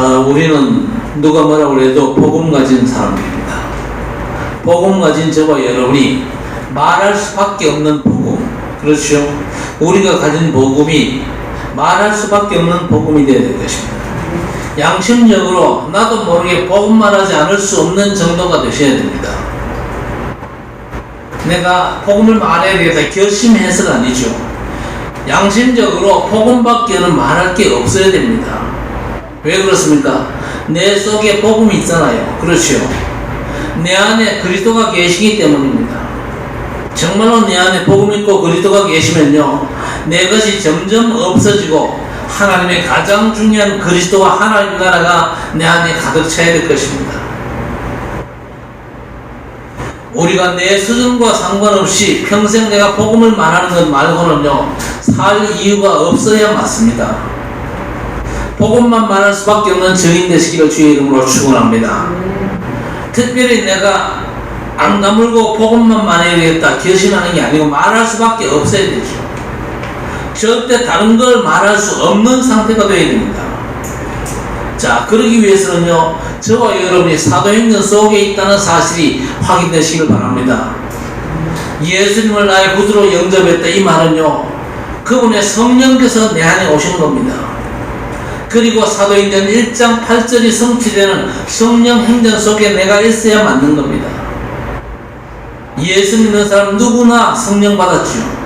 우리는 누가 뭐라고 해도 복음 가진 사람입니다. 복음 가진 저와 여러분이 말할 수밖에 없는 복음, 그렇죠? 우리가 가진 복음이 말할 수밖에 없는 복음이 되어야 될 것입니다. 양심적으로 나도 모르게 복음 말하지 않을 수 없는 정도가 되셔야 됩니다. 내가 복음을 말해야 되겠다 결심해서가 아니죠. 양심적으로 복음밖에는 말할 게 없어야 됩니다. 왜 그렇습니까? 내 속에 복음이 있잖아요. 그렇죠? 내 안에 그리스도가 계시기 때문입니다. 정말로 내 안에 복음이 있고 그리스도가 계시면요, 내 것이 점점 없어지고 하나님의 가장 중요한 그리스도와 하나님 나라가 내 안에 가득 차야 될 것입니다. 우리가 내 수준과 상관없이 평생 내가 복음을 말하는 것 말고는요, 살 이유가 없어야 맞습니다. 복음만 말할 수밖에 없는 증인 되시기를 주의 이름으로 축원합니다. 특별히 내가 안 다물고 복음만 말해야 되겠다 결심하는 게 아니고 말할 수밖에 없어야 되죠. 절대 다른 걸 말할 수 없는 상태가 되어야 됩니다. 자, 그러기 위해서는요, 저와 여러분이 사도행전 속에 있다는 사실이 확인되시길 바랍니다. 예수님을 나의 구주로 영접했다, 이 말은요, 그분의 성령께서 내 안에 오신 겁니다. 그리고 사도행전 1장 8절이 성취되는 성령 행전 속에 내가 있어야 맞는 겁니다. 예수 믿는 사람 누구나 성령 받았죠.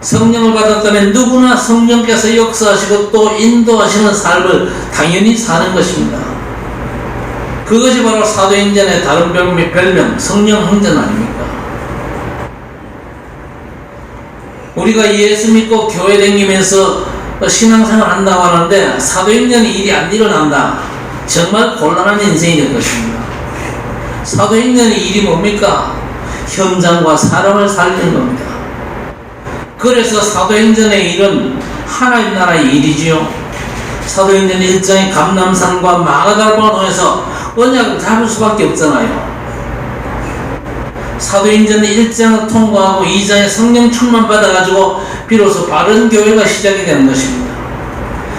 성령을 받았다면 누구나 성령께서 역사하시고 또 인도하시는 삶을 당연히 사는 것입니다. 그것이 바로 사도행전의 다른 별명 성령 행전 아닙니까? 우리가 예수 믿고 교회 다니면서 신앙생활 한다고 하는데 사도행전의 일이 안 일어난다, 정말 곤란한 인생이 될 것입니다. 사도행전의 일이 뭡니까? 현장과 사람을 살리는 겁니다. 그래서 사도행전의 일은 하나님 나라의 일이지요. 사도행전 1장의 감람산과 마가다락방을 통해서 언약을 잡을 수밖에 없잖아요. 사도행전 1장을 통과하고 2장의 성령 충만 받아가지고 비로소 바른 교회가 시작이 되는 것입니다.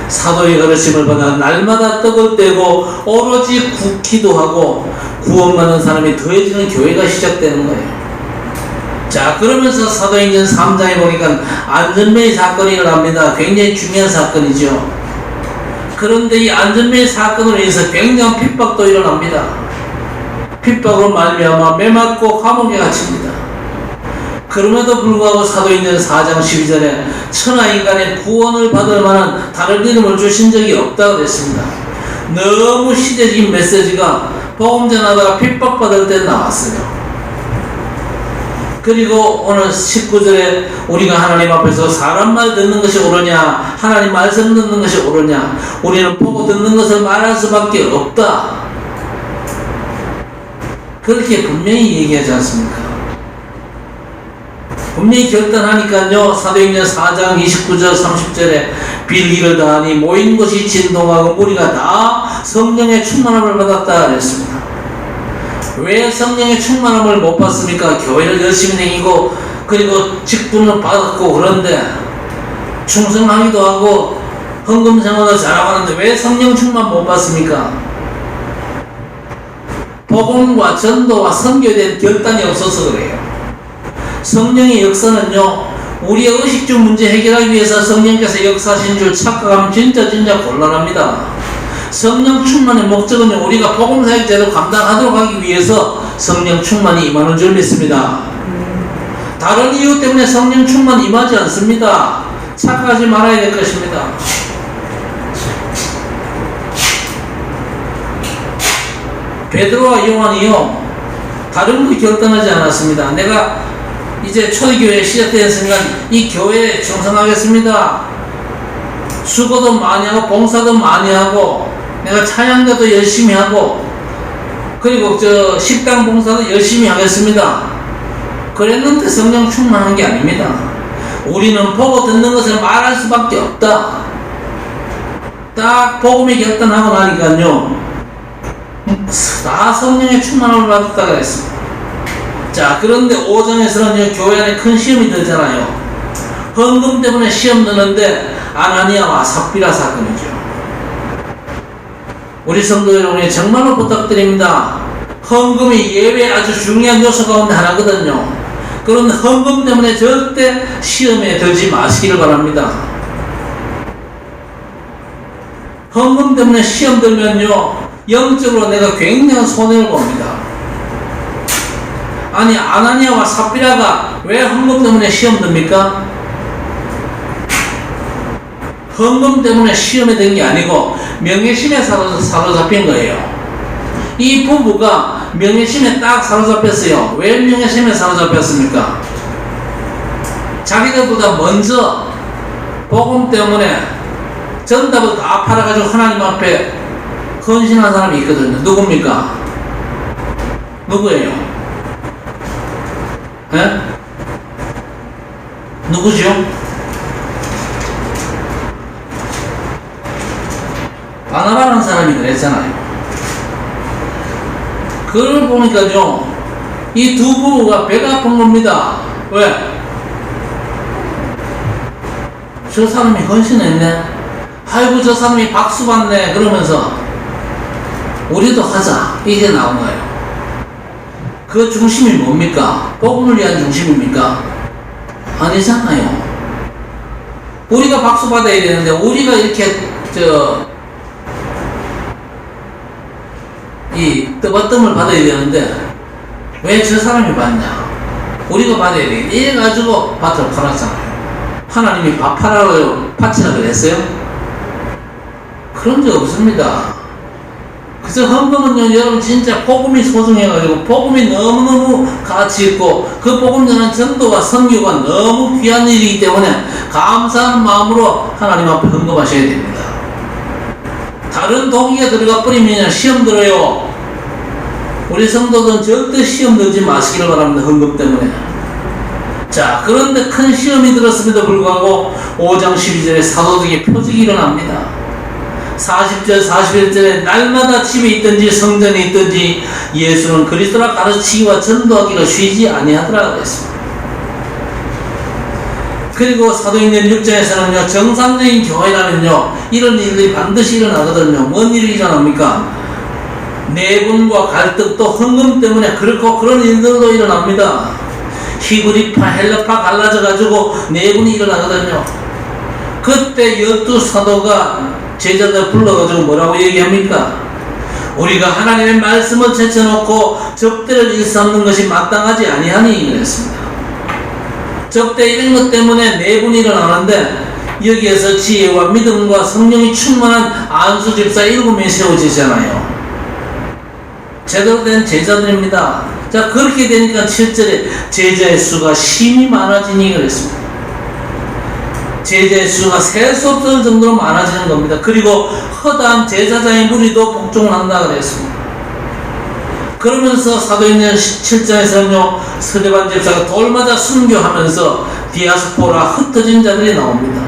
사도의 가르침을 받아 날마다 떡을 떼고 오로지 기도하고 구원받는 사람이 더해지는 교회가 시작되는 거예요. 자, 그러면서 사도행전 3장에 보니까 안전매의 사건이 일어납니다. 굉장히 중요한 사건이죠. 그런데 이 안전매의 사건으로 인해서 굉장한 핍박도 일어납니다. 핍박으로 말미암아 매맞고 감옥에 갇힙니다. 그럼에도 불구하고 사도행전 4장 12절에 천하인간의 구원을 받을 만한 다른 이름을 주신 적이 없다고 했습니다. 너무 시대적인 메시지가 복음 전하다가 핍박받을 때 나왔어요. 그리고 오늘 19절에 우리가 하나님 앞에서 사람 말 듣는 것이 옳으냐, 하나님 말씀 듣는 것이 옳으냐, 우리는 보고 듣는 것을 말할 수밖에 없다, 그렇게 분명히 얘기하지 않습니까? 분명히 결단하니까요, 사도행전 4장 29절 30절에 빌기를 다하니 모인 곳이 진동하고 우리가 다 성령의 충만함을 받았다 그랬습니다. 왜 성령의 충만함을 못 받습니까? 교회를 열심히 다니고 그리고 직분을 받았고 그런데 충성하기도 하고 헌금 생활도 잘하고 하는데 왜 성령 충만 못 받습니까? 복음과 전도와 선교에 대한 결단이 없어서 그래요. 성령의 역사는요, 우리의 의식주 문제 해결하기 위해서 성령께서 역사하신 줄 착각하면 진짜 곤란합니다. 성령 충만의 목적은요, 우리가 복음사역 제도 감당하도록 하기 위해서 성령 충만이 임하는 줄 믿습니다. 다른 이유 때문에 성령 충만 임하지 않습니다. 착각하지 말아야 될 것입니다. 베드로와 요한이요, 다른 거 결단하지 않았습니다. 내가 이제 초대교회 시작되는 순간 이 교회에 충성하겠습니다. 수고도 많이 하고 봉사도 많이 하고 내가 찬양가도 열심히 하고 그리고 식당 봉사도 열심히 하겠습니다, 그랬는데 성령 충만한 게 아닙니다. 우리는 보고 듣는 것을 말할 수밖에 없다. 딱 복음이 결단하고 나니까요, 다 성령의 충만함을 받았다고 했습니다. 자, 그런데 5장에서는 교회 안에 큰 시험이 들잖아요. 헌금 때문에 시험 드는데 아나니아와 삽비라 사건이죠. 우리 성도 여러분이 정말로 부탁드립니다. 헌금이 예배의 아주 중요한 요소 가운데 하나거든요. 그런 헌금 때문에 절대 시험에 들지 마시기를 바랍니다. 헌금 때문에 시험 들면요, 영적으로 내가 굉장한 손해를 봅니다. 아니, 아나니아와 삽비라가 왜 헌금 때문에 시험 듭니까? 헌금 때문에 시험에 든 게 아니고 명예심에 사로잡힌 거예요. 이 부부가 명예심에 딱 사로잡혔어요. 왜 명예심에 사로잡혔습니까? 자기들보다 먼저 복음 때문에 전답을 다 팔아가지고 하나님 앞에 헌신한 사람이 있거든요. 누굽니까? 누구예요? 예? 누구죠? 바나바라는 사람이 그랬잖아요. 그걸 보니까요, 이 두 부부가 배가 아픈 겁니다. 왜? 저 사람이 헌신했네. 아이고, 저 사람이 박수 받네. 그러면서 우리도 하자. 이게 나온 거예요. 그 중심이 뭡니까? 복음을 위한 중심입니까? 아니잖아요. 우리가 박수 받아야 되는데, 우리가 이렇게 이 뜨거뜸을 받아야 되는데 왜 저 사람이 받냐? 우리가 받아야 돼. 이래가지고 밭을 팔았잖아요. 하나님이 밭 팔아요, 파치라 그랬어요? 그런 적 없습니다. 그래서 헌금은요, 여러분 진짜 복음이 소중해가지고 복음이 너무너무 가치 있고 그 복음 전한 전도와 선교가 너무 귀한 일이기 때문에 감사한 마음으로 하나님 앞에 헌금하셔야 됩니다. 다른 동기가 들어가 버리면 시험 들어요. 우리 성도들은 절대 시험 들지 마시기를 바랍니다. 헌금 때문에. 자, 그런데 큰 시험이 들었음에도 불구하고 5장 12절에 사도들에게 표적이 일어납니다. 40절 41절에 날마다 집에 있든지 성전에 있든지 예수는 그리스도라 가르치기와 전도하기가 쉬지 아니하더라 그랬습니다. 그리고 사도행전 6장에서는요, 정상적인 교회라면요, 이런 일들이 반드시 일어나거든요. 뭔 일이 일어납니까? 내분과 갈등, 또 헌금 때문에 그렇고 그런 일들도 일어납니다. 히브리파, 헬라파 갈라져가지고 내분이 일어나거든요. 그때 12사도가 제자들 불러가지고 뭐라고 얘기합니까? 우리가 하나님의 말씀을 제쳐놓고 적대를 일삼는 것이 마땅하지 아니하니 그랬습니다. 적대 이런 것 때문에 내분이 일어나는데 여기에서 지혜와 믿음과 성령이 충만한 안수 집사 7명이 세워지잖아요. 제대로 된 제자들입니다. 자, 그렇게 되니까 7절에 제자의 수가 심히 많아지니 그랬습니다. 제자의 수가 셀 수 없을 정도로 많아지는 겁니다. 그리고 허다한 제자자의 무리도 복종을 한다 그랬습니다. 그러면서 사도행전 17장에서는요, 스데반 집사가 돌마다 순교하면서 디아스포라 흩어진 자들이 나옵니다.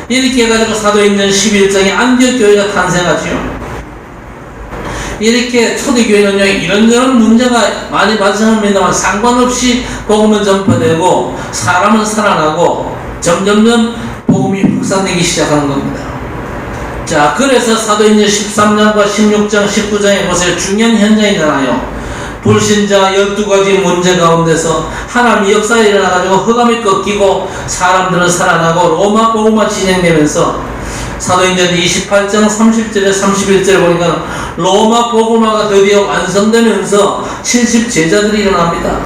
이렇게 해가지고 사도행전 11장에 안디옥 교회가 탄생하죠. 이렇게 초대교회는요, 이런저런 문제가 많이 발생합니다만 상관없이 복음은 전파되고 사람은 살아나고 점점점 복음이 확산되기 시작하는 겁니다. 자, 그래서 사도행전 13장과 16장, 19장에 보세요. 중요한 현장이잖아요. 불신자 12가지 문제 가운데서 하나님의 역사가 일어나가지고 흑암이 꺾이고 사람들은 살아나고 로마 복음화 진행되면서 사도행전 28장 30절에 31절에 보니까 로마 복음화가 드디어 완성되면서 70제자들이 일어납니다.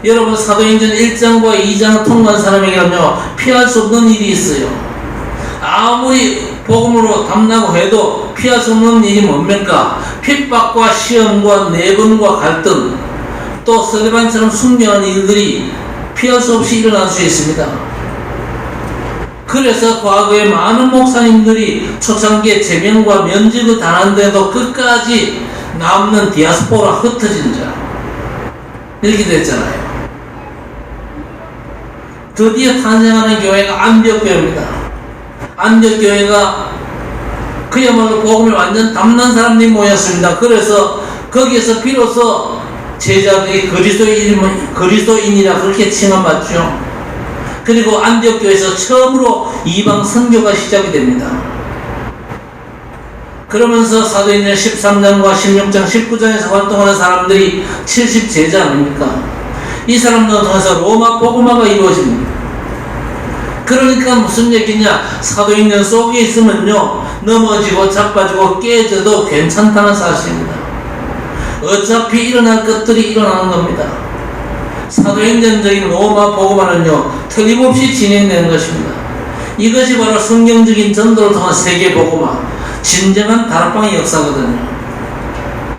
여러분, 사도행전 1장과 2장을 통과한 사람에게는요, 피할 수 없는 일이 있어요. 아무리 복음으로 담나고 해도 피할 수 없는 일이 뭡니까? 핍박과 시험과 내분과 갈등, 또 스데반처럼 순교하는 일들이 피할 수 없이 일어날 수 있습니다. 그래서 과거에 많은 목사님들이 초창기에 제명과 면직을 당하는데도 끝까지 남는 디아스포라 흩어진 자, 이렇게 됐잖아요. 드디어 탄생하는 교회가 안디옥 교회입니다. 안디옥 교회가 그야말로 복음을 완전 담는 사람들이 모였습니다. 그래서 거기에서 비로소 제자들이 그리스도인이라 그렇게 칭함받죠. 그리고 안디옥 교회에서 처음으로 이방 선교가 시작이 됩니다. 그러면서 사도행전 13장과 16장, 19장에서 활동하는 사람들이 70제자 아닙니까? 이 사람들을 통해서 로마 복음화가 이루어집니다. 그러니까 무슨 얘기냐? 사도행전 속에 있으면요, 넘어지고 자빠지고 깨져도 괜찮다는 사실입니다. 어차피 일어날 것들이 일어나는 겁니다. 사도행전적인 로마 복음화는요, 틀림없이 진행되는 것입니다. 이것이 바로 성경적인 전도를 통한 세계 복음화, 진정한 다락방의 역사거든요.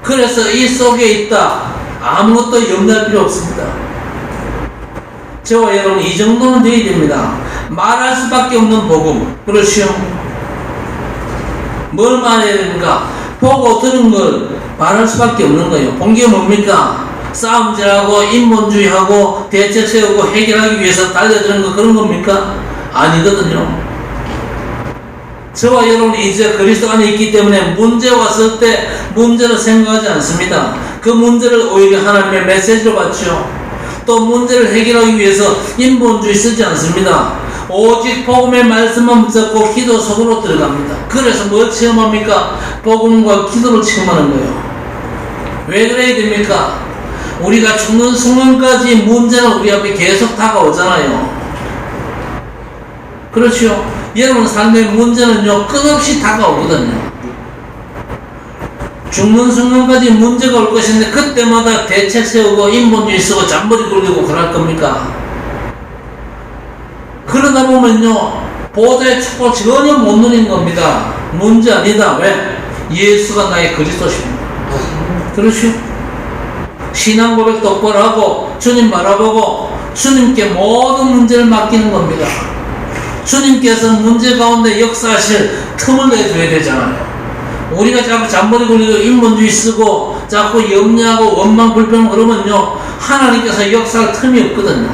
그래서 이 속에 있다, 아무것도 염려할 필요 없습니다. 저와 여러분 이 정도는 돼야 됩니다. 말할 수밖에 없는 복음. 그렇죠? 뭘 말해야 됩니까? 보고 들은 걸 말할 수밖에 없는 거예요. 본 게 뭡니까? 싸움질하고 인본주의하고 대책 세우고 해결하기 위해서 달려드는 거 그런 겁니까? 아니거든요. 저와 여러분이 이제 그리스도 안에 있기 때문에 문제 왔을 때 문제를 생각하지 않습니다. 그 문제를 오히려 하나님의 메시지로 받죠. 또 문제를 해결하기 위해서 인본주의 쓰지 않습니다. 오직 복음의 말씀만 붙잡고 기도 속으로 들어갑니다. 그래서 뭘 체험합니까? 복음과 기도를 체험하는 거예요. 왜 그래야 됩니까? 우리가 죽는 순간까지 문제는 우리 앞에 계속 다가오잖아요. 그렇죠? 여러분 삶의 문제는요, 끝없이 다가오거든요. 죽는 순간까지 문제가 올 것인데 그때마다 대책 세우고 인본주의 쓰고 잔머리 굴리고 그럴 겁니까? 그러다 보면요, 보좌의 축복 전혀 못 누리는 겁니다. 문제 아니다. 왜? 예수가 나의 그리스도십니다. 그렇죠? 신앙 고백 똑바로 하고 주님 바라보고 주님께 모든 문제를 맡기는 겁니다. 주님께서 문제 가운데 역사하실 틈을 내줘야 되잖아요. 우리가 자꾸 잔머리 굴리고 인본주의 쓰고 자꾸 염려하고 원망 불평 그러면요, 하나님께서 역사할 틈이 없거든요.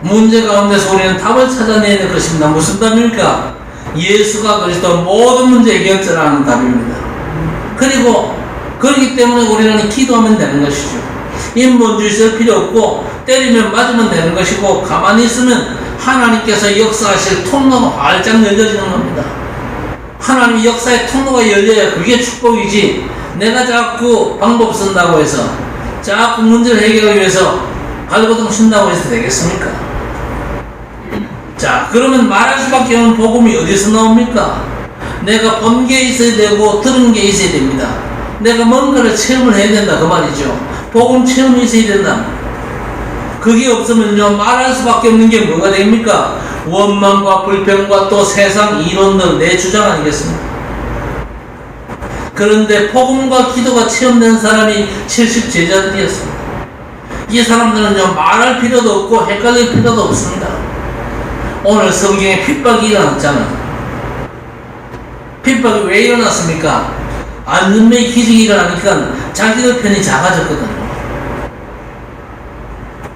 문제 가운데서 우리는 답을 찾아내야 될 것입니다. 무슨 답입니까? 예수가 그리스도 모든 문제 해결자라는 답입니다. 그리고 그렇기 때문에 우리는 기도하면 되는 것이죠. 인본주의 쓸 필요 없고 때리면 맞으면 되는 것이고 가만히 있으면 하나님께서 역사하실 통로가 활짝 열려지는 겁니다. 하나님 역사의 통로가 열려야 그게 축복이지, 내가 자꾸 방법 쓴다고 해서 자꾸 문제를 해결하기 위해서 발버둥 친다고 해서 되겠습니까? 자, 그러면 말할 수밖에 없는 복음이 어디서 나옵니까? 내가 본 게 있어야 되고 들은 게 있어야 됩니다. 내가 뭔가를 체험을 해야 된다 그 말이죠. 복음 체험이 있어야 된다. 그게 없으면요, 말할 수밖에 없는 게 뭐가 됩니까? 원망과 불평과 또 세상 이론들, 내 주장 아니겠습니까? 그런데 복음과 기도가 체험된 사람이 70제자들이었습니다. 이 사람들은요, 말할 필요도 없고 헷갈릴 필요도 없습니다. 오늘 성경에 핍박이 일어났잖아요. 핍박이 왜 일어났습니까? 안전매의 기적이 일어나니까 자기들 편이 작아졌거든요.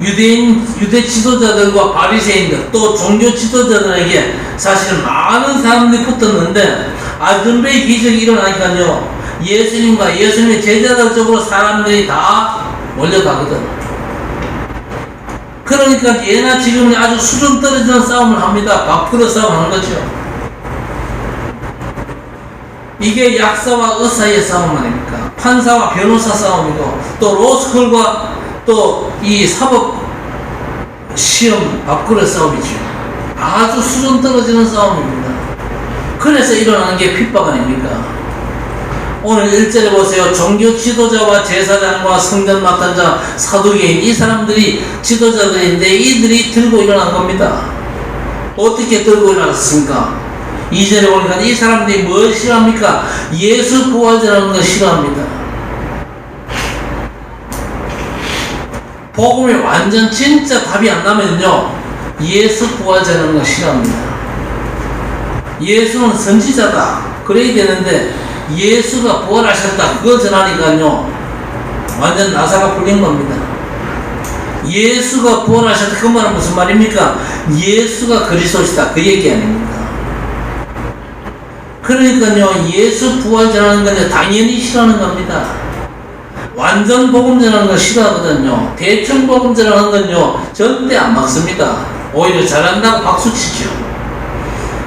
유대 지도자들과 바리새인들 또 종교 지도자들에게 사실 많은 사람들이 붙었는데 안전매의 기적이 일어나니까요, 예수님과 예수님의 제자들 쪽으로 사람들이 다 몰려가거든요. 그러니까 예나 지금은 아주 수준 떨어지는 싸움을 합니다. 밥그릇 싸움 하는 거죠. 이게 약사와 의사의 싸움 아닙니까? 판사와 변호사 싸움이고 또 로스쿨과 또 이 사법 시험 밥그릇 싸움이죠. 아주 수준 떨어지는 싸움입니다. 그래서 일어나는 게 핍박 아닙니까? 오늘 1절에 보세요. 종교 지도자와 제사장과 성전 맡은 자, 사두개인, 이 사람들이 지도자들인데 이들이 들고 일어난 겁니다. 어떻게 들고 일어났습니까? 2절에 보니까 이 사람들이 뭘 싫어합니까? 예수 부활자라는 걸 싫어합니다. 복음이 완전 진짜 답이 안 나면요, 예수 부활자라는 걸 싫어합니다. 예수는 선지자다 그래야 되는데 예수가 부활하셨다 그거 전하니까요, 완전 나사가 풀린 겁니다. 예수가 부활하셨다 그 말은 무슨 말입니까? 예수가 그리스도시다 그 얘기 아닙니까? 그러니까요, 예수 부활 전하는 건 당연히 싫어하는 겁니다. 완전 복음 전하는 건 싫어하거든요. 대충 복음 전하는 건요, 절대 안 막습니다. 오히려 잘한다고 박수치죠.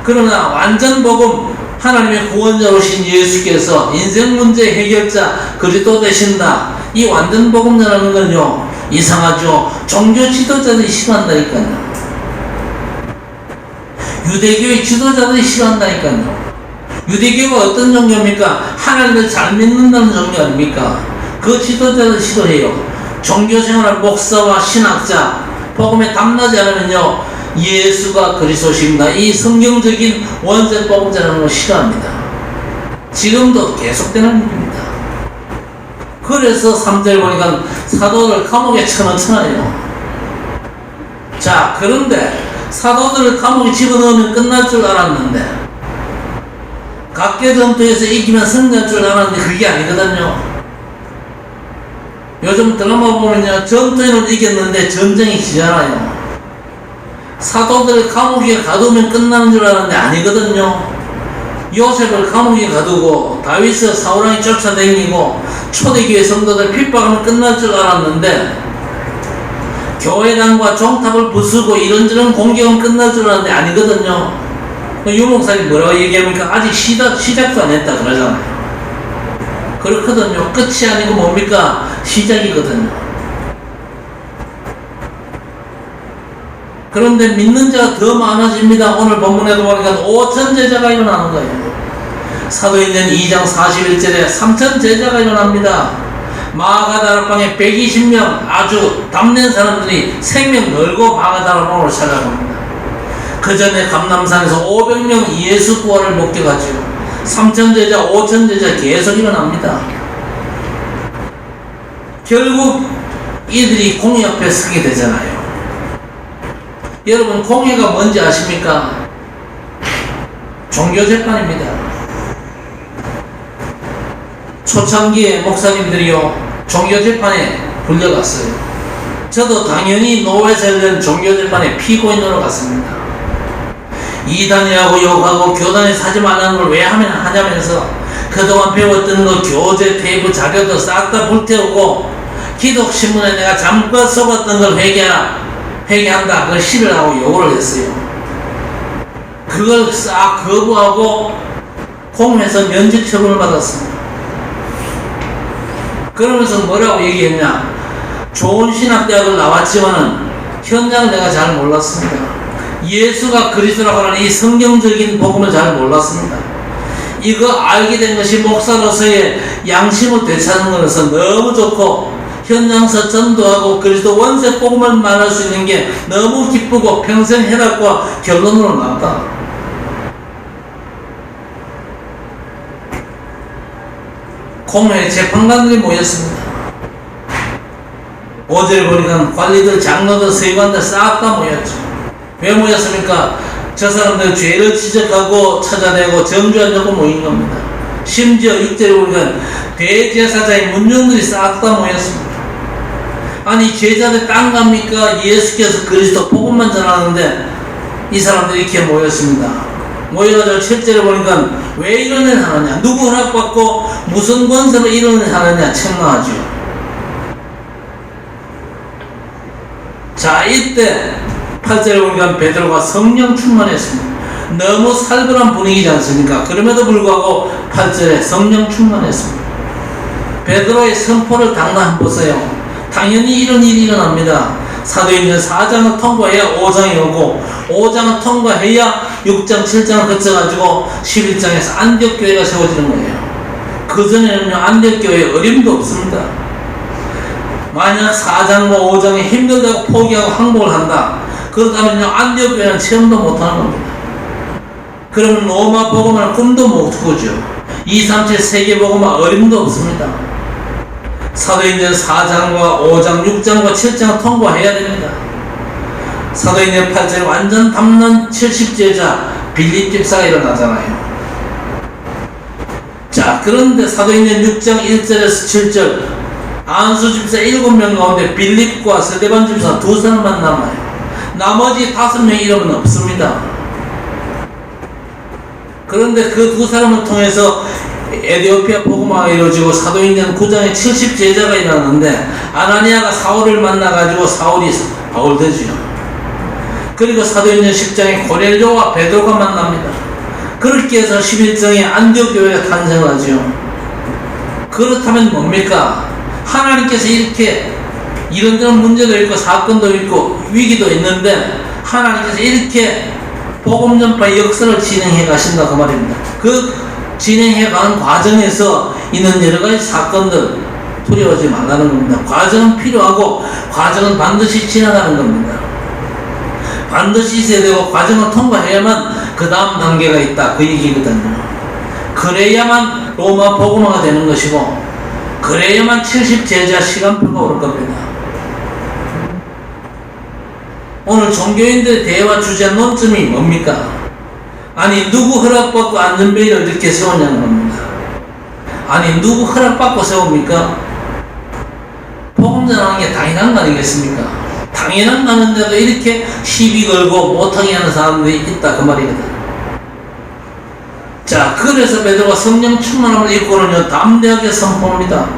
그러나 완전 복음, 하나님의 구원자로 오신 예수께서 인생 문제 해결자 그리스도 되신다. 이 완전 복음자라는 건요, 이상하죠. 종교 지도자들이 싫어한다니까요. 유대교의 지도자들이 싫어한다니까요. 유대교가 어떤 종교입니까? 하나님을 잘 믿는다는 종교 아닙니까? 그 지도자들 싫어해요. 종교생활 목사와 신학자, 복음에 담나지 않으면요, 예수가 그리스도십니다. 이 성경적인 원색 복음자라는 걸 싫어합니다. 지금도 계속되는 일입니다. 그래서 3절 보니까 사도들 감옥에 쳐넣잖아요. 자, 그런데 사도들을 감옥에 집어넣으면 끝날 줄 알았는데, 각계 전투에서 이기면 승리할 줄 알았는데 그게 아니거든요. 요즘 드라마 보면요, 전투에는 이겼는데 전쟁이 지잖아요. 사도들을 감옥에 가두면 끝나는 줄 알았는데 아니거든요. 요셉을 감옥에 가두고 다윗을 사울왕이 쫓아다니고 초대교회 성도들 핍박하면 끝날 줄 알았는데, 교회당과 종탑을 부수고 이런저런 공격은 끝날 줄 알았는데 아니거든요. 유목사님 뭐라고 얘기합니까? 아직 시작도 안 했다 그러잖아요. 그렇거든요. 끝이 아니고 뭡니까? 시작이거든요. 그런데 믿는 자가 더 많아집니다. 오늘 본문에도 보니까 5천 제자가 일어나는 거예요. 사도행전 2장 41절에 3천 제자가 일어납니다. 마가다락방에 120명 아주 담낸 사람들이 생명 걸고 마가다락방으로 찾아갑니다. 그 전에 감람산에서 500명 예수 구원을 목격하죠. 3천 제자, 5천 제자 계속 일어납니다. 결국 이들이 공회 앞에 서게 되잖아요. 여러분, 공회가 뭔지 아십니까? 종교재판입니다. 초창기에 목사님들이요, 종교재판에 불려갔어요. 저도 당연히 노예에서 열린 종교재판에 피고인으로 갔습니다. 이단이라고 욕하고 교단에서 하지 말라는 걸 왜 하냐면서 그동안 배웠던 거 교재 테이프 자료도 싹 다 불태우고 기독신문에 내가 잠깐 속았던 걸 회개한다. 그걸 싫어하고 요구를 했어요. 그걸 싹 거부하고 공회에서 면직 처분을 받았습니다. 그러면서 뭐라고 얘기했냐? 좋은 신학대학을 나왔지만은 현장을 내가 잘 몰랐습니다. 예수가 그리스도라고 하는 이 성경적인 복음을 잘 몰랐습니다. 이거 알게 된 것이 목사로서의 양심을 되찾는 것에서 너무 좋고, 현장서 전도하고 그리스도 원색 복음을 말할 수 있는 게 너무 기쁘고 평생 해답과 결론으로 나왔다. 공회 재판관들이 모였습니다. 5절에 보니까 관리들, 장로들, 서기관들 싹 다 모였죠. 왜 모였습니까? 저 사람들 죄를 지적하고 찾아내고 정죄하려고 모인 겁니다. 심지어 6절에 보니까 대제사장의 문중들이 싹 다 모였습니다. 아니, 제자들 딴 갑니까? 예수께서 그리스도 복음만 전하는데 이 사람들이 이렇게 모였습니다. 모여가지고 7절에 보니까 왜 이런 일 하느냐? 누구 허락받고 무슨 권세로 이런 일 하느냐? 책망하죠. 자, 이때 8절에 보니까 베드로가 성령 충만했습니다. 너무 살벌한 분위기지 않습니까? 그럼에도 불구하고 8절에 성령 충만했습니다. 베드로의 선포를 당장 보세요. 당연히 이런 일이 일어납니다. 사도행전 4장을 통과해야 5장이 오고, 5장을 통과해야 6장, 7장을 거쳐가지고 11장에서 안디옥교회가 세워지는 거예요. 그전에는요, 안디옥교회에 어림도 없습니다. 만약 4장과 5장에 힘들다고 포기하고 항복을 한다. 그렇다면요, 안디옥교회는 체험도 못하는 겁니다. 그러면 로마 복음을 꿈도 못 꾸죠. 2, 3, 7 세계복음은 어림도 없습니다. 사도행전 4장과 5장, 6장과 7장 통과해야 됩니다. 사도행전 8절에 완전 담론 70제자 빌립 집사가 일어나잖아요. 자, 그런데 사도행전 6장 1절에서 7절 안수 집사 7명 가운데 빌립과 스데반 집사 2사람만 남아요. 나머지 5명의 이름은 없습니다. 그런데 그 2사람을 통해서 에디오피아 복음화가 이루어지고 사도행전 9장에 70제자가 일어났는데, 아나니아가 사울을 만나가지고 사울이 바울 되죠. 그리고 사도행전 10장에 고넬료와 베드로가 만납니다. 그렇게 해서 11장에 안디옥 교회가 탄생을 하죠. 그렇다면 뭡니까? 하나님께서 이렇게 이런저런 문제도 있고 사건도 있고 위기도 있는데 하나님께서 이렇게 복음 전파의 역사를 진행해 가신다 그 말입니다. 그 진행해 가는 과정에서 있는 여러 가지 사건들 두려워하지 말라는 겁니다. 과정은 필요하고 과정은 반드시 지나가는 겁니다. 반드시 있어야 되고 과정을 통과해야만 그 다음 단계가 있다 그 얘기거든요. 그래야만 로마 복음화가 되는 것이고 그래야만 70제자 시간표가 오를 겁니다. 오늘 종교인들의 대화 주제 논점이 뭡니까? 아니 누구 허락받고 안전벨트를 이렇게 세웠냐는 겁니다. 아니 누구 허락받고 세웁니까? 복음 전하는 게 당연한 거 아니겠습니까? 당연한 거는데도 이렇게 시비 걸고 못하게 하는 사람들이 있다 그 말이거든. 자, 그래서 베드로가 성령 충만함을 입고는 담대하게 선포합니다.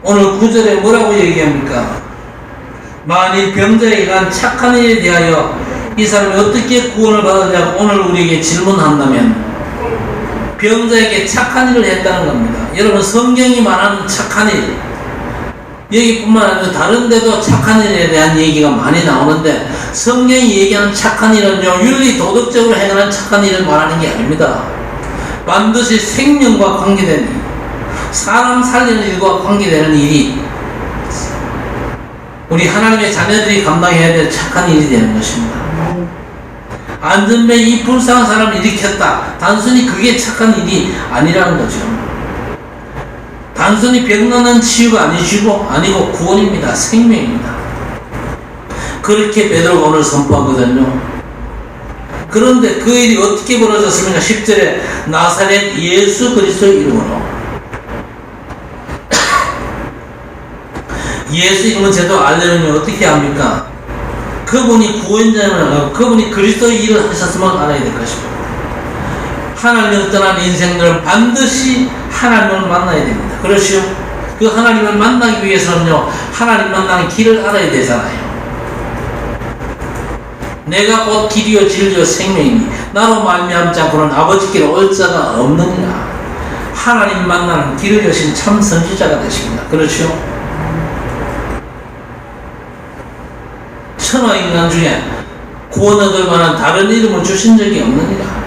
오늘 9절에 뭐라고 얘기합니까? 만일 병자에게 간 착한 일에 대하여 이 사람이 어떻게 구원을 받았냐고 오늘 우리에게 질문한다면 병자에게 착한 일을 했다는 겁니다. 여러분 성경이 말하는 착한 일 여기뿐만 아니라 다른 데도 착한 일에 대한 얘기가 많이 나오는데 성경이 얘기하는 착한 일은요 윤리 도덕적으로 행하는 착한 일을 말하는 게 아닙니다. 반드시 생명과 관계된 일, 사람 살리는 일과 관계되는 일이 우리 하나님의 자녀들이 감당해야 될 착한 일이 되는 것입니다. 안전벨트 이 불쌍한 사람을 일으켰다. 단순히 그게 착한 일이 아니라는 거죠. 단순히 병나는 치유가 아니고 구원입니다. 생명입니다. 그렇게 베드로가 오늘 선포하거든요. 그런데 그 일이 어떻게 벌어졌습니까? 10절에 나사렛 예수 그리스도의 이름으로. 예수 이름은 제도 알려면 어떻게 합니까? 그분이 구원자면 그분이 그리스도의 일을 하셨음을 알아야 될 것입니다. 하나님을 떠난 인생들은 반드시 하나님을 만나야 됩니다. 그렇죠? 그 하나님을 만나기 위해서는요 하나님 만나는 길을 알아야 되잖아요. 내가 곧 길이요 진리요 생명이니 나로 말미암지 않고는 아버지께로 올 자가 없느니라. 하나님 만나는 길을 여신 참 선지자가 되십니다. 그렇죠? 천하 인간 중에 구원 얻을 만한 다른 이름을 주신 적이 없느니라.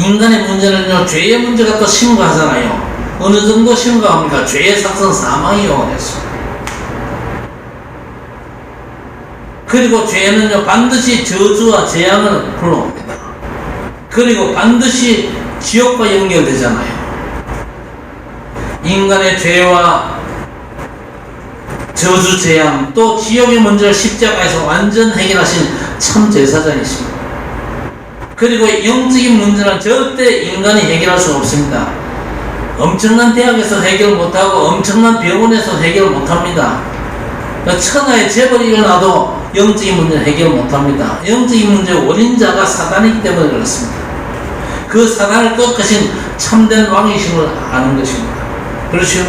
인간의 문제는요 죄의 문제가 또 심각하잖아요. 어느 정도 심각합니까? 죄의 삭선 사망이 영원했습니다. 그리고 죄는요 반드시 저주와 재앙을 불러옵니다. 그리고 반드시 지옥과 연결되잖아요. 인간의 죄와 저주 재앙 또 지옥의 문제를 십자가에서 완전 해결하신 참 제사장이십니다. 그리고 영적인 문제는 절대 인간이 해결할 수 없습니다. 엄청난 대학에서 해결 못하고 엄청난 병원에서 해결 못합니다. 천하에 재벌이 일어나도 영적인 문제는 해결 못합니다. 영적인 문제의 원인자가 사단이기 때문에 그렇습니다. 그 사단을 꺾으신 참된 왕이심을 아는 것입니다. 그렇죠?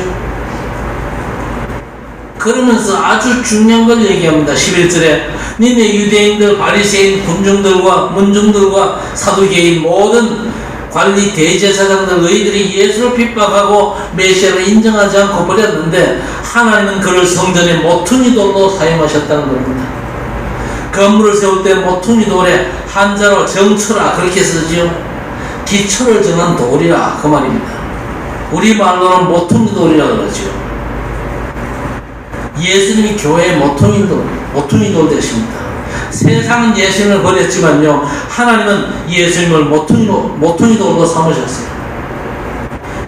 그러면서 아주 중요한 걸 얘기합니다. 11절에 니네 유대인들, 바리새인, 군중들과 문중들과 사두개인 모든 관리 대제사장들 너희들이 예수를 핍박하고 메시아를 인정하지 않고 버렸는데 하나님은 그를 성전의 모퉁이 돌로 사용하셨다는 겁니다. 건물을 세울 때 모퉁이 돌에 한자로 정초라 그렇게 쓰지요. 기초를 정한 돌이라 그 말입니다. 우리말로는 모퉁이 돌이라 그러죠. 예수님이 교회의 모퉁이 돌 되십니다. 세상은 예수님을 버렸지만요 하나님은 예수님을 모퉁이 돌로 삼으셨어요.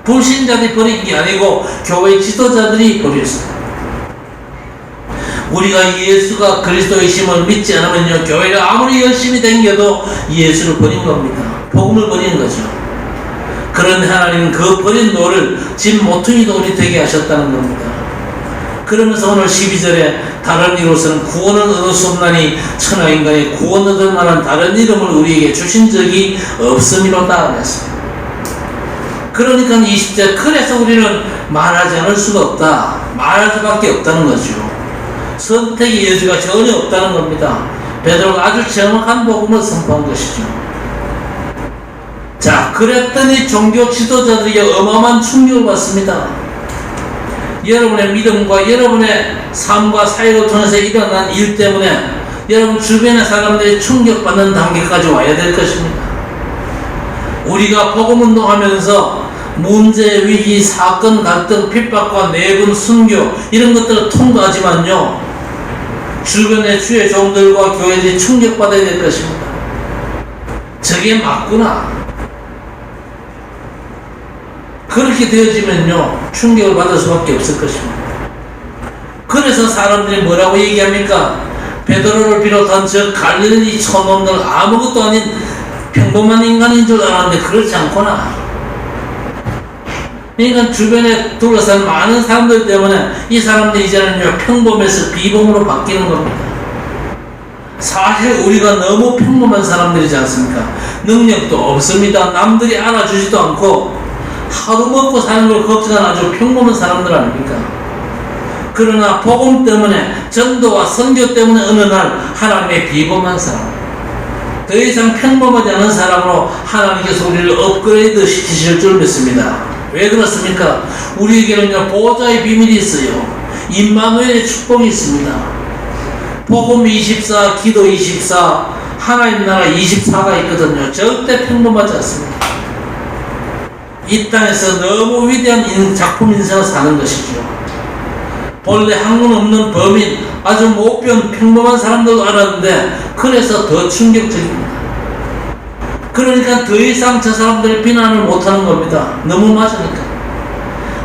불신자들이 버린 게 아니고 교회 지도자들이 버렸어요. 우리가 예수가 그리스도이심을 믿지 않으면요 교회가 아무리 열심히 다녀도 예수를 버린 겁니다. 복음을 버리는 거죠. 그런데 하나님은 그 버린 돌을 진 모퉁이 돌이 되게 하셨다는 겁니다. 그러면서 오늘 12절에 다른 이로서는 구원을 얻을 수 없나니 천하 인간이 구원 얻을 만한 다른 이름을 우리에게 주신 적이 없음이로다 그랬습니다. 그러니까 20절 그래서 우리는 말하지 않을 수가 없다. 말할 수밖에 없다는 거죠. 선택의 여지가 전혀 없다는 겁니다. 베드로가 아주 정확한 복음을 선포한 것이죠. 자, 그랬더니 종교 지도자들이 어마어마한 충격을 받습니다. 여러분의 믿음과 여러분의 삶과 사역을 통해서 일어난 일 때문에 여러분 주변의 사람들이 충격받는 단계까지 와야 될 것입니다. 우리가 복음운동하면서 문제, 위기, 사건, 갈등, 핍박과 내분, 순교 이런 것들을 통과하지만요, 주변의 주의 종들과 교회들이 충격받아야 될 것입니다. 저게 맞구나. 그렇게 되어지면요, 충격을 받을 수밖에 없을 것입니다. 그래서 사람들이 뭐라고 얘기합니까? 베드로를 비롯한 저 갈릴리 촌놈들 아무것도 아닌 평범한 인간인 줄 알았는데 그렇지 않구나. 그러니까 주변에 둘러싼 많은 사람들 때문에 이 사람들이 이제는요, 평범에서 비범으로 바뀌는 겁니다. 사실 우리가 너무 평범한 사람들이지 않습니까? 능력도 없습니다. 남들이 알아주지도 않고 하루 먹고 사는 걸 걱정하는 아주 평범한 사람들 아닙니까? 그러나 복음 때문에, 전도와 선교 때문에 어느 날 하나님의 비범한 사람, 더 이상 평범하지 않은 사람으로 하나님께서 우리를 업그레이드 시키실 줄 믿습니다. 왜 그렇습니까? 우리에게는요, 보호자의 비밀이 있어요. 임마누엘의 축복이 있습니다. 복음 24, 기도 24, 하나님 나라 24가 있거든요. 절대 평범하지 않습니다. 이 땅에서 너무 위대한 작품 인생을 사는 것이죠. 본래 학문 없는 범인, 아주 못 배운 평범한 사람들도 알았는데 그래서 더 충격적입니다. 그러니까 더 이상 저 사람들을 비난을 못하는 겁니다. 너무 맞으니까.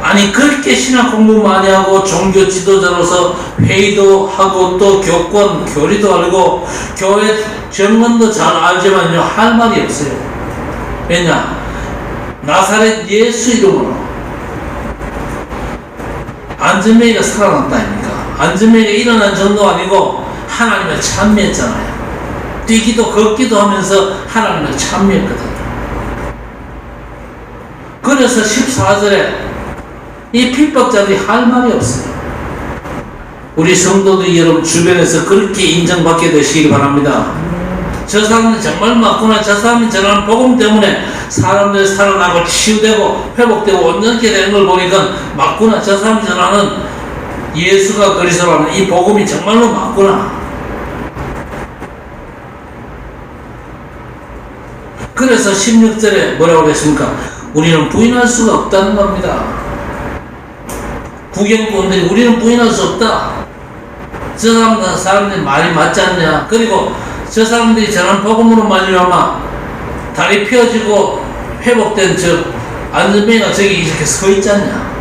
아니, 그렇게 신학 공부 많이 하고 종교 지도자로서 회의도 하고 또 교권, 교리도 알고 교회 정문도 잘 알지만요, 할 말이 없어요. 왜냐? 나사렛 예수 이름으로 안전뱅이가 살아났다 아닙니까? 안전뱅이가 일어난 정도가 아니고 하나님을 찬미했잖아요. 뛰기도 걷기도 하면서 하나님을 찬미했거든요. 그래서 14절에 이 핍박자들이 할 말이 없어요. 우리 성도들이 여러분 주변에서 그렇게 인정받게 되시길 바랍니다. 저 사람은 정말 맞구나. 저 사람이 저런 복음 때문에 사람들 살아나고 치유되고 회복되고 온전하게 되는 걸 보니까 맞구나. 저 사람이 전하는 예수가 그리스도라는 이 복음이 정말로 맞구나. 그래서 16절에 뭐라고 그랬습니까? 우리는 부인할 수가 없다는 겁니다. 구경꾼들이 우리는 부인할 수 없다. 저 사람들이 말이 맞지 않냐. 그리고 저 사람들이 저런 복음으로 말미암아 다리 펴지고 회복된 저 안전뱅이가 저기 이렇게 서 있지 않냐.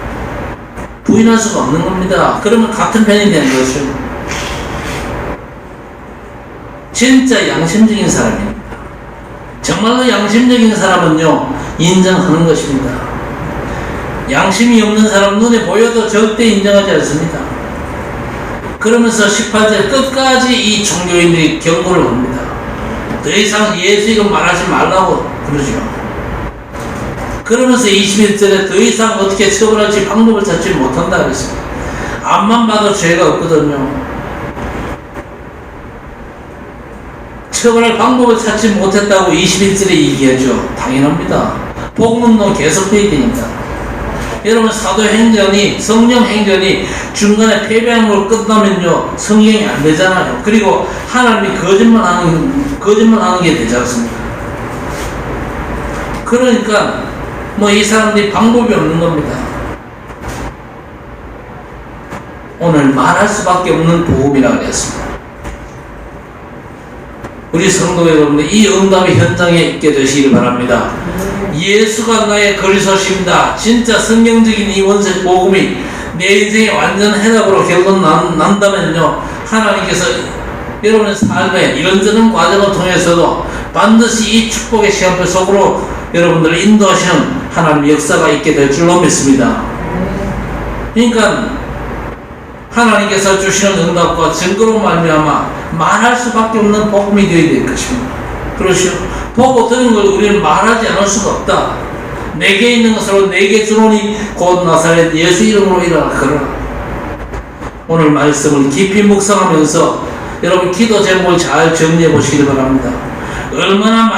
부인할 수가 없는 겁니다. 그러면 같은 편이 되는 것이죠. 진짜 양심적인 사람입니다. 정말로 양심적인 사람은요, 인정하는 것입니다. 양심이 없는 사람 눈에 보여도 절대 인정하지 않습니다. 그러면서 18절 끝까지 이 종교인들이 경고를 합니다. 더 이상 예수 이름 말하지 말라고 그러죠. 그러면서 21절에 더 이상 어떻게 처벌할지 방법을 찾지 못한다 그랬습니다. 앞만 봐도 죄가 없거든요. 처벌할 방법을 찾지 못했다고 21절에 얘기하죠. 당연합니다. 복음운동 계속돼야 되니까. 여러분, 사도행전이, 성령행전이 중간에 패배한 걸 끝나면요, 성경이 안 되잖아요. 그리고 하나님이 거짓말하는 게 되지 않습니까? 그러니까 이 사람들이 방법이 없는 겁니다. 오늘 말할 수밖에 없는 복음이라고 그랬습니다. 우리 성도 여러분들, 이 응답의 현장에 있게 되시길 바랍니다. 예수가 나의 그리스도십니다. 진짜 성경적인 이 원색 복음이 내 인생의 완전 해답으로 결론 난다면요, 하나님께서 여러분의 삶에 이런저런 과정을 통해서도 반드시 이 축복의 시간표 속으로 여러분들을 인도하시는 하나님의 역사가 있게 될 줄로 믿습니다. 그러니까 하나님께서 주시는 응답과 증거로 말미암아 말할 수밖에 없는 복음이 되어야 될 것입니다. 그렇죠? 보고 들은 걸 우리는 말하지 않을 수가 없다. 내게 있는 것으로 내게 주노니 곧 나사렛 예수 이름으로 일어나 걸어라. 오늘 말씀을 깊이 묵상하면서 여러분 기도 제목을 잘 정리해 보시기 바랍니다. 얼마나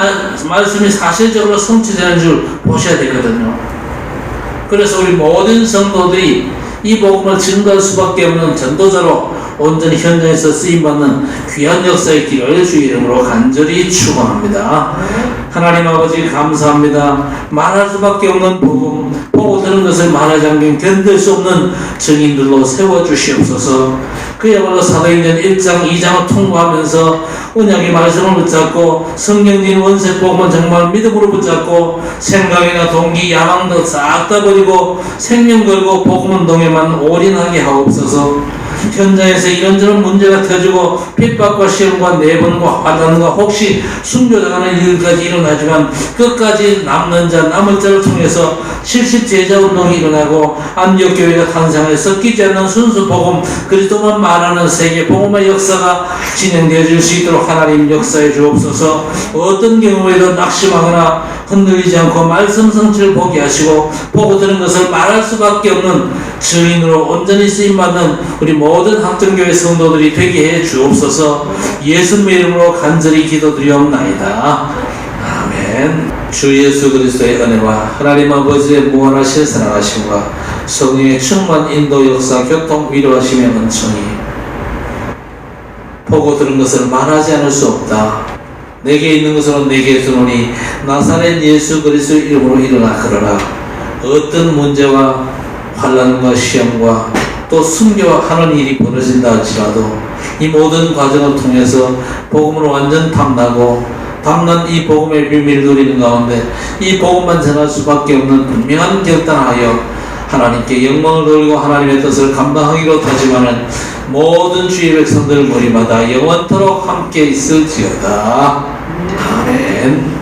말씀이 사실적으로 성취되는 줄 보셔야 되거든요. 그래서 우리 모든 성도들이 이 복음을 증거할 수밖에 없는 전도자로 온전히 현장에서 쓰임받는 귀한 역사의 길을 주 이름으로 간절히 축원합니다. 하나님 아버지 감사합니다. 말할 수밖에 없는 복음, 보고 들은 것을 말하지 않으면 견딜 수 없는 증인들로 세워주시옵소서. 그야말로 사도행전 1장 2장을 통과하면서 언약의 말씀을 붙잡고 성령님 원색 복음은 정말 믿음으로 붙잡고 생각이나 동기, 야망도 싹 다 버리고 생명 걸고 복음 운동에만 올인하게 하옵소서. 현장에서 이런저런 문제가 터지고 핍박과 시험과 내번과 화단과 혹시 순교당하는 일까지 일어나지만 끝까지 남는 자 남을 자를 통해서 70제자 운동이 일어나고 안디옥교회가 탄생해 섞이지 않는 순수 복음 그리스도만 말하는 세계 복음의 역사가 진행되어질 수 있도록 하나님 역사해 주옵소서. 어떤 경우에도 낙심하거나 흔들리지 않고 말씀 성취를 보게 하시고 보고 들은 것을 말할 수밖에 없는 증인으로 온전히 쓰임받는 우리 모든 학정교회 성도들이 되게 해 주옵소서. 예수님의 이름으로 간절히 기도드리옵나이다. 아멘. 주 예수 그리스도의 은혜와 하나님 아버지의 무한하신 사랑하심과 성령의 충만 인도 역사 교통 위로하심의 은총이 보고 들은 것을 말하지 않을 수 없다. 내게 있는 것으로 내게 주노니 나사렛 예수 그리스도 이름으로 일어나 걸어라. 어떤 문제와 환난과 시험과 또 순교하는 일이 벌어진다 할지라도 이 모든 과정을 통해서 복음으로 완전 탐나고 담난 이 복음의 비밀을 누리는 가운데 이 복음만 전할 수밖에 없는 분명한 결단하여 하나님께 영광을 돌리고 하나님의 뜻을 감당하기로 다짐하는 모든 주의 백성들 머리마다 영원토록 함께 있을지어다. 아멘.